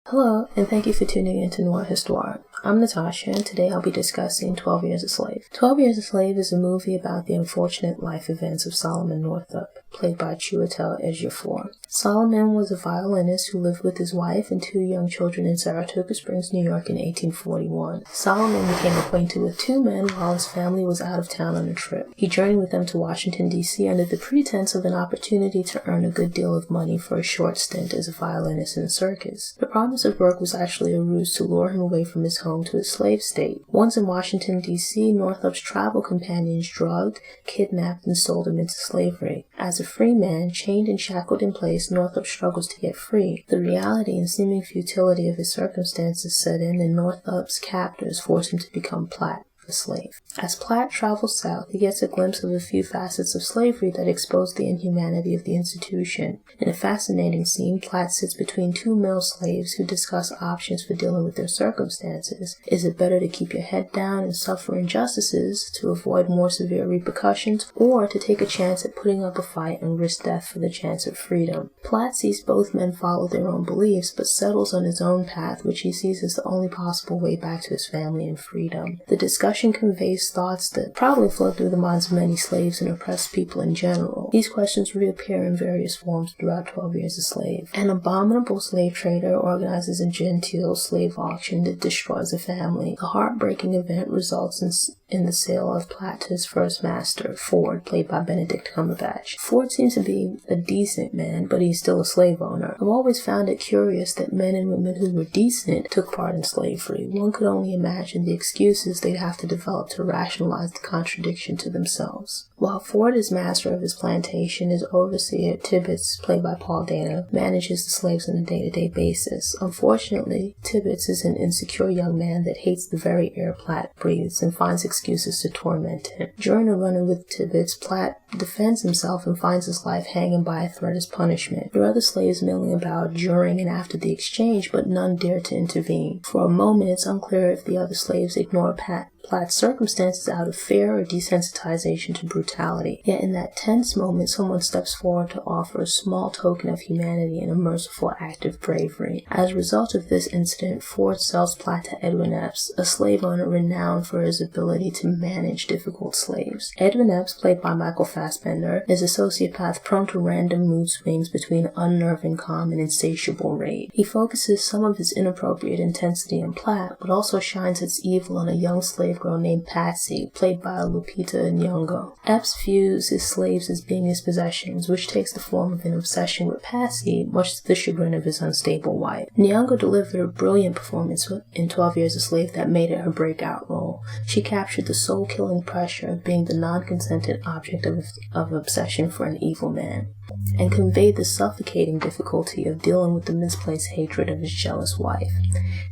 Hello, and thank you for tuning in to Noir Histoire. I'm Natasha, and today I'll be discussing 12 Years a Slave. 12 Years a Slave is a movie about the unfortunate life events of Solomon Northup, played by Chiwetel Ejiofor. Solomon was a violinist who lived with his wife and two young children in Saratoga Springs, New York in 1841. Solomon became acquainted with two men while his family was out of town on a trip. He journeyed with them to Washington, D.C. under the pretense of an opportunity to earn a good deal of money for a short stint as a violinist in a circus. The promise of work was actually a ruse to lure him away from his home to his slave state. Once in Washington, D.C., Northup's travel companions drugged, kidnapped, and sold him into slavery. As a free man, chained and shackled in place, Northup struggles to get free. The reality and seeming futility of his circumstances set in, and Northup's captors force him to become Platt, a slave. As Platt travels south, he gets a glimpse of a few facets of slavery that expose the inhumanity of the institution. In a fascinating scene, Platt sits between two male slaves who discuss options for dealing with their circumstances. Is it better to keep your head down and suffer injustices to avoid more severe repercussions, or to take a chance at putting up a fight and risk death for the chance of freedom? Platt sees both men follow their own beliefs, but settles on his own path, which he sees as the only possible way back to his family and freedom. The discussion conveys thoughts that probably flow through the minds of many slaves and oppressed people in general. These questions reappear in various forms throughout 12 Years a Slave. An abominable slave trader organizes a genteel slave auction that destroys a family. The heartbreaking event results in the sale of Platt to his first master, Ford, played by Benedict Cumberbatch. Ford seems to be a decent man, but he's still a slave owner. I've always found it curious that men and women who were decent took part in slavery. One could only imagine the excuses they'd have to develop to rationalize the contradiction to themselves. While Ford is master of his plantation, his overseer, Tibbets, played by Paul Dano, manages the slaves on a day-to-day basis. Unfortunately, Tibbets is an insecure young man that hates the very air Platt breathes and finds excuses to torment him. During a run-in with Tibbets, Platt defends himself and finds his life hanging by a thread as punishment. There are other slaves milling about during and after the exchange, but none dare to intervene. For a moment, it's unclear if the other slaves ignore Platt's circumstances out of fear or desensitization to brutality. Yet in that tense moment, someone steps forward to offer a small token of humanity and a merciful act of bravery. As a result of this incident, Ford sells Platt to Edwin Epps, a slave owner renowned for his ability to manage difficult slaves. Edwin Epps, played by Michael Fassbender, is a sociopath prone to random mood swings between unnerving calm and insatiable rage. He focuses some of his inappropriate intensity on Platt, but also shines its evil on a young slave girl named Patsy, played by Lupita Nyong'o. Epps views his slaves as being his possessions, which takes the form of an obsession with Patsy, much to the chagrin of his unstable wife. Nyong'o delivered a brilliant performance in 12 Years a Slave that made it her breakout role. She captured the soul-killing pressure of being the non-consented object of obsession for an evil man, and conveyed the suffocating difficulty of dealing with the misplaced hatred of his jealous wife.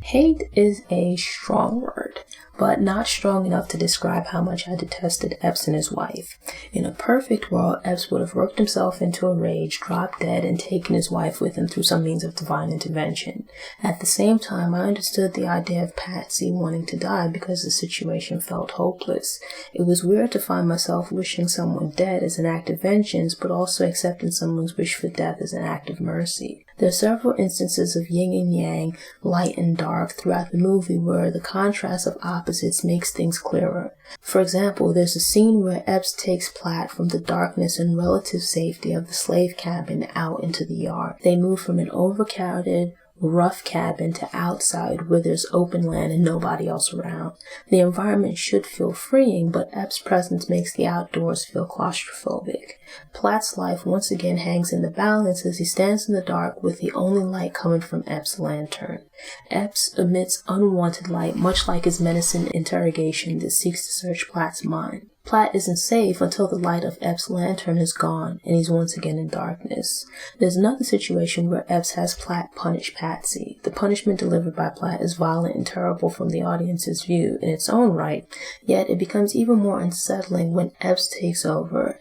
Hate is a strong word, but not strong enough to describe how much I detested Epps and his wife. In a perfect world, Epps would have worked himself into a rage, dropped dead, and taken his wife with him through some means of divine intervention. At the same time, I understood the idea of Patsy wanting to die because the situation felt hopeless. It was weird to find myself wishing someone dead as an act of vengeance, but also accepting someone's wish for death as an act of mercy. There are several instances of yin and yang, light and dark, throughout the movie where the contrast of opposites makes things clearer. For example, there's a scene where Epps takes Platt from the darkness and relative safety of the slave cabin out into the yard. They move from an overcrowded, rough cabin to outside where there's open land and nobody else around. The environment should feel freeing, but Epps' presence makes the outdoors feel claustrophobic. Platt's life once again hangs in the balance as he stands in the dark with the only light coming from Epps' lantern. Epps emits unwanted light, much like his menacing interrogation that seeks to search Platt's mind. Platt isn't safe until the light of Epps' lantern is gone and he's once again in darkness. There's another situation where Epps has Platt punish Patsy. The punishment delivered by Platt is violent and terrible from the audience's view in its own right, yet it becomes even more unsettling when Epps takes over.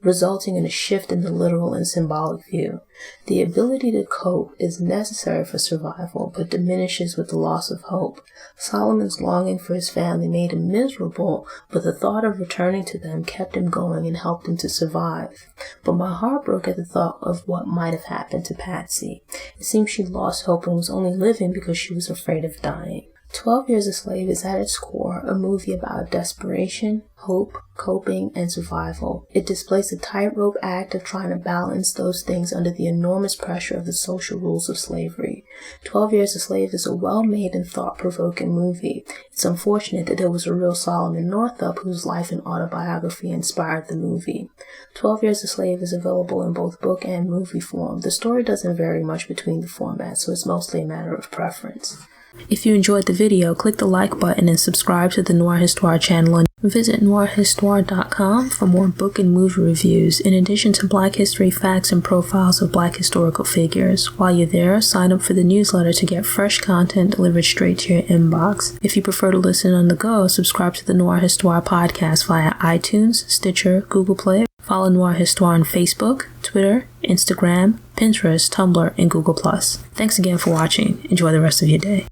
resulting in a shift in the literal and symbolic view. The ability to cope is necessary for survival, but diminishes with the loss of hope. Solomon's longing for his family made him miserable, but the thought of returning to them kept him going and helped him to survive. But my heart broke at the thought of what might have happened to Patsy. It seems she lost hope and was only living because she was afraid of dying. 12 Years a Slave is at its core a movie about desperation, hope, coping, and survival. It displays the tightrope act of trying to balance those things under the enormous pressure of the social rules of slavery. 12 Years a Slave is a well-made and thought-provoking movie. It's unfortunate that there was a real Solomon Northup whose life and autobiography inspired the movie. 12 Years a Slave is available in both book and movie form. The story doesn't vary much between the formats, so it's mostly a matter of preference. If you enjoyed the video, click the like button and subscribe to the Noir Histoire channel, and visit noirhistoire.com for more book and movie reviews, in addition to Black history facts and profiles of Black historical figures. While you're there, sign up for the newsletter to get fresh content delivered straight to your inbox. If you prefer to listen on the go, subscribe to the Noir Histoire podcast via iTunes, Stitcher, Google Play. Follow Noir Histoire on Facebook, Twitter, Instagram, Pinterest, Tumblr, and Google+. Thanks again for watching. Enjoy the rest of your day.